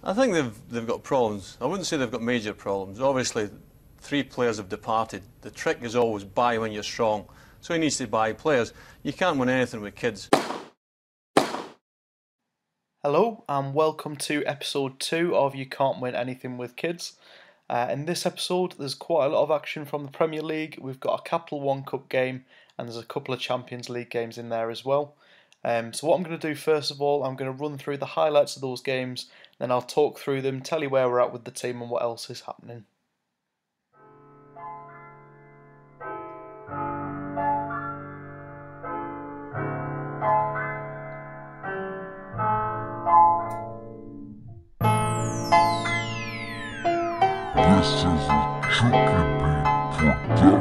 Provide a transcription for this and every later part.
I think they've got problems. I wouldn't say they've got major problems. Obviously, 3 players have departed. The trick is always buy when you're strong. So he needs to buy players. You can't win anything with kids. Hello and welcome to episode 2 of You Can't Win Anything with Kids. In this episode there's quite a lot of action from the Premier League. We've got a Capital One Cup game and there's a couple of Champions League games in there as well. So what I'm going to do first of all, I'm going to run through the highlights of those games, then I'll talk through them, tell you where we're at with the team and what else is happening. This is a Chucky production.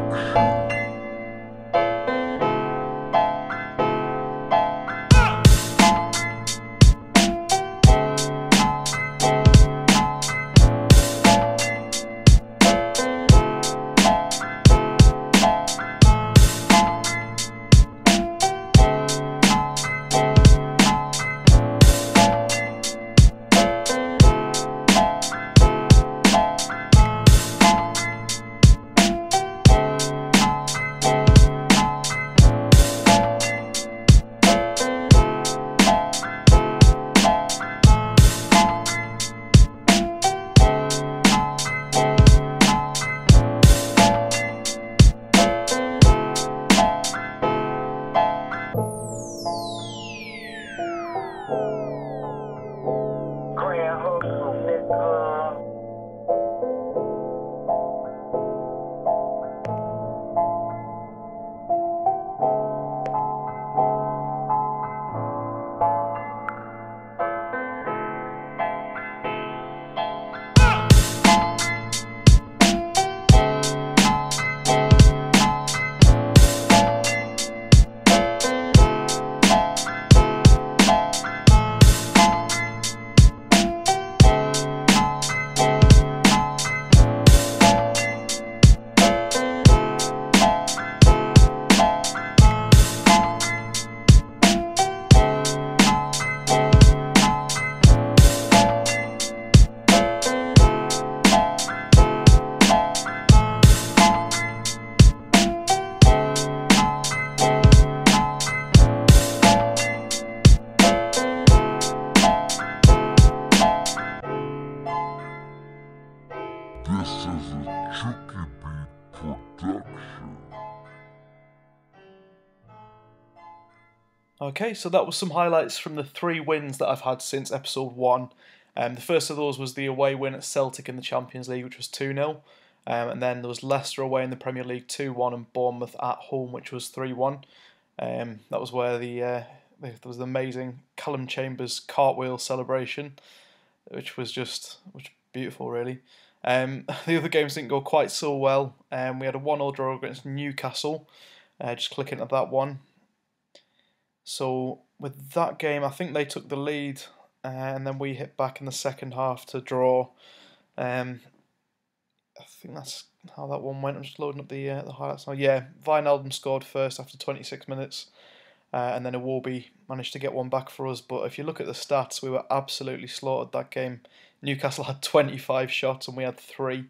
This is a Chucky production. Okay, so that was some highlights from the 3 wins that I've had since episode 1. The first of those was the away win at Celtic in the Champions League, which was 2-0. And then there was Leicester away in the Premier League 2-1 and Bournemouth at home, which was 3-1. That was where there was the amazing Callum Chambers cartwheel celebration, which was beautiful, really. The other games didn't go quite so well. We had a 1-0 draw against Newcastle. Just clicking at that one. So with that game, I think they took the lead, and then we hit back in the second half to draw. I think that's how that one went. I'm just loading up the highlights now. Yeah, Wijnaldum scored first after 26 minutes, and then Iwobi managed to get one back for us. But if you look at the stats, we were absolutely slaughtered that game. Newcastle had 25 shots and we had 3.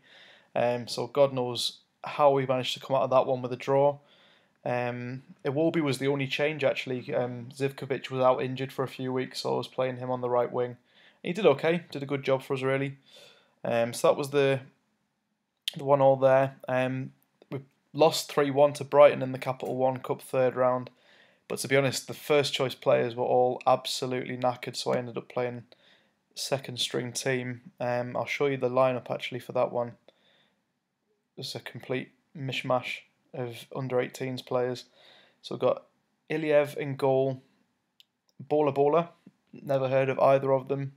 So God knows how we managed to come out of that one with a draw. Iwobi was the only change actually. Zivkovic was out injured for a few weeks, so I was playing him on the right wing. He did okay, did a good job for us really. So that was the 1-1 there. We lost 3-1 to Brighton in the Capital One Cup third round. But to be honest, the first choice players were all absolutely knackered, so I ended up playing second string team. I'll show you the lineup actually for that one. It's a complete mishmash of under 18s players. So we've got Iliev in goal, Bola, never heard of either of them.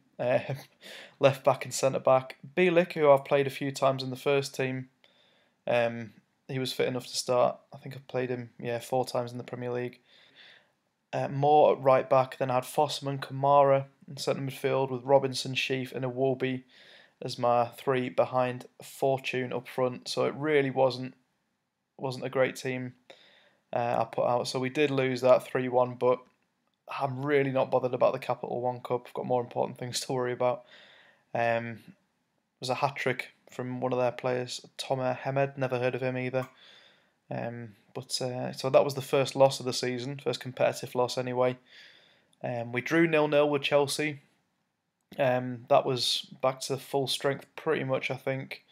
Left back and centre back. Bielik, who I've played a few times in the first team. He was fit enough to start. I think I've played him 4 times in the Premier League. More at right back. Then I had Fossman, Kamara in centre midfield with Robinson, Sheaf and Iwobi as my 3 behind Fortune up front. So it really wasn't a great team I put out. So we did lose that 3-1, but I'm really not bothered about the Capital One Cup. I've got more important things to worry about. Was a hat-trick from one of their players, Tomer Hemed, never heard of him either. So that was the first loss of the season, first competitive loss anyway. We drew 0-0 with Chelsea. That was back to full strength pretty much, I think.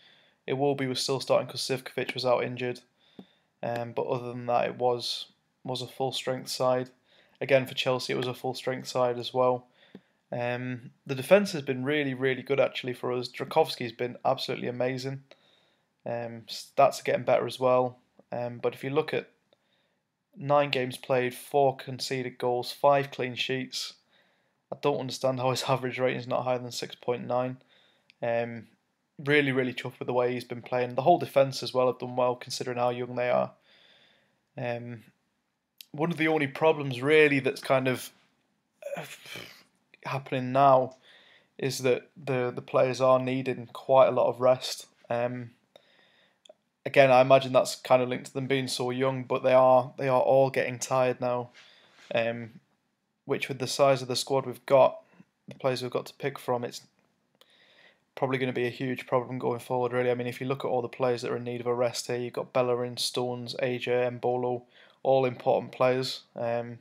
Iwobi was still starting because Sivkovic was out injured. But other than that, it was a full strength side. Again, for Chelsea, it was a full strength side as well. The defence has been really, really good actually for us. Drakovski's been absolutely amazing. Stats are getting better as well. But if you look at 9 games played, 4 conceded goals, 5 clean sheets, I don't understand how his average rating is not higher than 6.9. Really, really chuffed with the way he's been playing. The whole defence as well have done well considering how young they are. One of the only problems really that's kind of happening now is that the players are needing quite a lot of rest. Again, I imagine that's kind of linked to them being so young, but they are all getting tired now. Which with the size of the squad we've got, the players we've got to pick from, it's probably going to be a huge problem going forward, really. I mean, if you look at all the players that are in need of a rest here, you've got Bellerin, Stones, AJ, Mbolo, all important players. And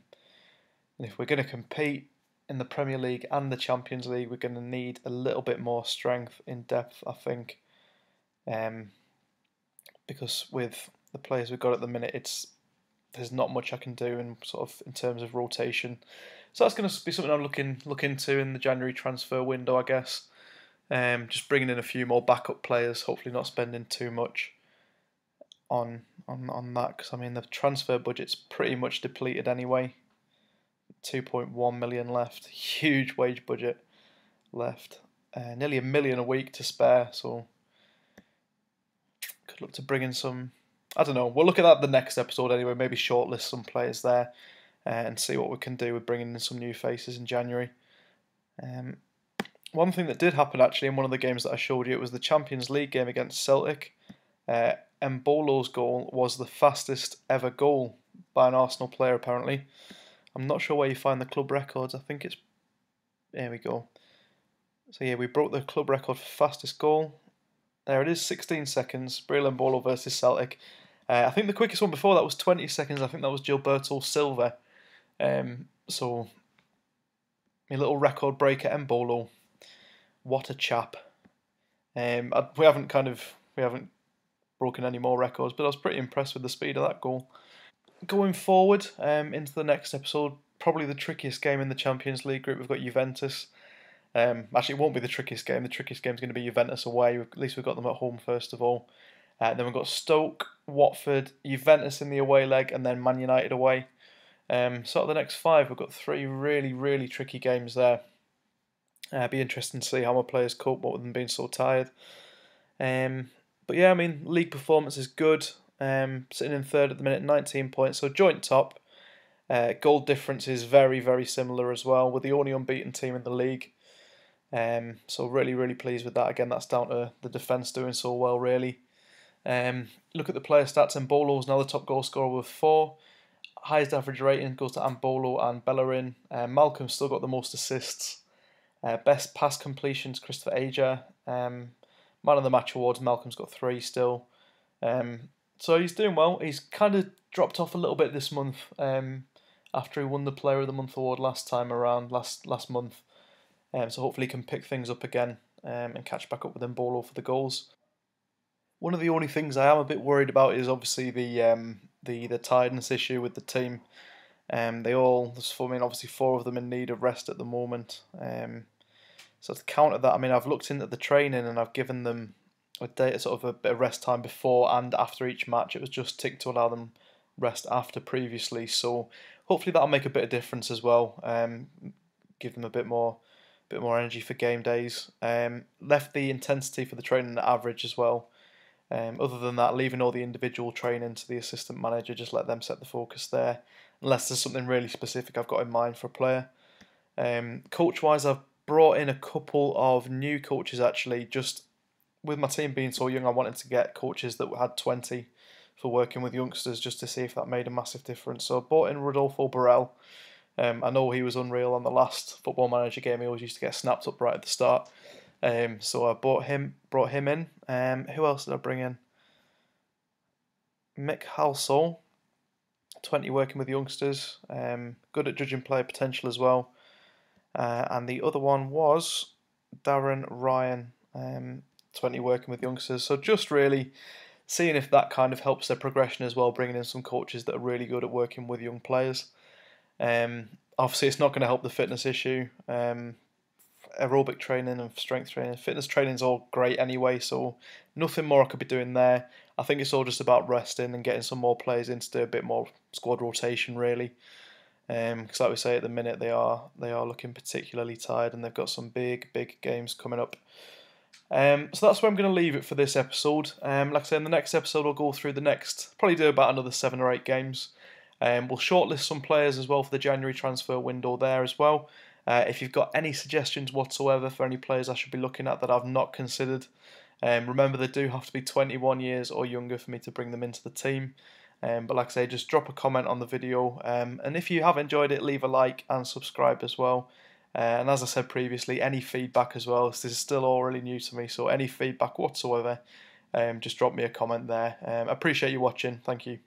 if we're going to compete in the Premier League and the Champions League, we're going to need a little bit more strength in depth, I think. Because with the players we've got at the minute, there's not much I can do in terms of rotation. So that's going to be something I'm look into in the January transfer window, I guess. Just bringing in a few more backup players, hopefully not spending too much on that, because I mean the transfer budget's pretty much depleted anyway. 2.1 million left, huge wage budget left, nearly $1 million a week to spare, so could look to bring in some, I don't know, we'll look at that the next episode anyway, maybe shortlist some players there and see what we can do with bringing in some new faces in January. One thing that did happen actually in one of the games that I showed you, it was the Champions League game against Celtic. Mbolo's goal was the fastest ever goal by an Arsenal player apparently. I'm not sure where you find the club records, I think it's, there we go. So yeah, we broke the club record for fastest goal. There it is, 16 seconds, Breel Mbolo versus Celtic. I think the quickest one before that was 20 seconds, I think that was Gilberto Silva. So, a little record breaker, Mbolo. What a chap. We haven't broken any more records, but I was pretty impressed with the speed of that goal. Going forward into the next episode, probably the trickiest game in the Champions League group, we've got Juventus. Actually, it won't be the trickiest game. The trickiest game is going to be Juventus away. At least we've got them at home first of all. Then we've got Stoke, Watford, Juventus in the away leg, and then Man United away. So out of the next 5, we've got 3 really, really tricky games there. Be interesting to see how my players cope with them being so tired. But yeah, I mean, league performance is good. Sitting in 3rd at the minute, 19 points, so joint top. Goal difference is very, very similar as well. We're the only unbeaten team in the league. So really, really pleased with that. Again, that's down to the defence doing so well, really. Look at the player stats. Mbolo's now the top goal scorer with 4. Highest average rating goes to Mbolo and Bellerin. Malcolm's still got the most assists. Best pass completions, Christopher Aja. Man of the match awards, Malcolm's got 3 still. So he's doing well. He's kind of dropped off a little bit this month after he won the Player of the Month award last month. So hopefully he can pick things up again and catch back up with Mbolo for the goals. One of the only things I am a bit worried about is obviously the tiredness issue with the team. Obviously 4 of them in need of rest at the moment. So to counter that, I mean, I've looked into the training and I've given them a bit of rest time before and after each match. It was just ticked to allow them rest after previously. So hopefully that'll make a bit of difference as well. Give them a bit more energy for game days. Left the intensity for the training at average as well. Other than that, leaving all the individual training to the assistant manager, just let them set the focus there, unless there's something really specific I've got in mind for a player. Coach-wise, I've brought in a couple of new coaches actually. Just with my team being so young, I wanted to get coaches that had 20 for working with youngsters just to see if that made a massive difference. So I brought in Rodolfo Borrell. I know he was unreal on the last Football Manager game. He always used to get snapped up right at the start. So I brought him in. Who else did I bring in? Mick Halsall, 20 working with youngsters, good at judging player potential as well. And the other one was Darren Ryan, 20 working with youngsters. So just really seeing if that kind of helps their progression as well, bringing in some coaches that are really good at working with young players. Obviously, it's not going to help the fitness issue. Aerobic training and strength training, fitness training is all great anyway, so nothing more I could be doing there. I think it's all just about resting and getting some more players in to do a bit more squad rotation, really. Because like we say, at the minute they are looking particularly tired, and they've got some big games coming up. So that's where I'm going to leave it for this episode. Like I say, in the next episode, I'll go through the next, probably do about another 7 or 8 games. We'll shortlist some players as well for the January transfer window there as well. If you've got any suggestions whatsoever for any players I should be looking at that I've not considered, remember they do have to be 21 years or younger for me to bring them into the team. But like I say, just drop a comment on the video. And if you have enjoyed it, leave a like and subscribe as well. And as I said previously, any feedback as well. This is still all really new to me, so any feedback whatsoever, just drop me a comment there. I appreciate you watching. Thank you.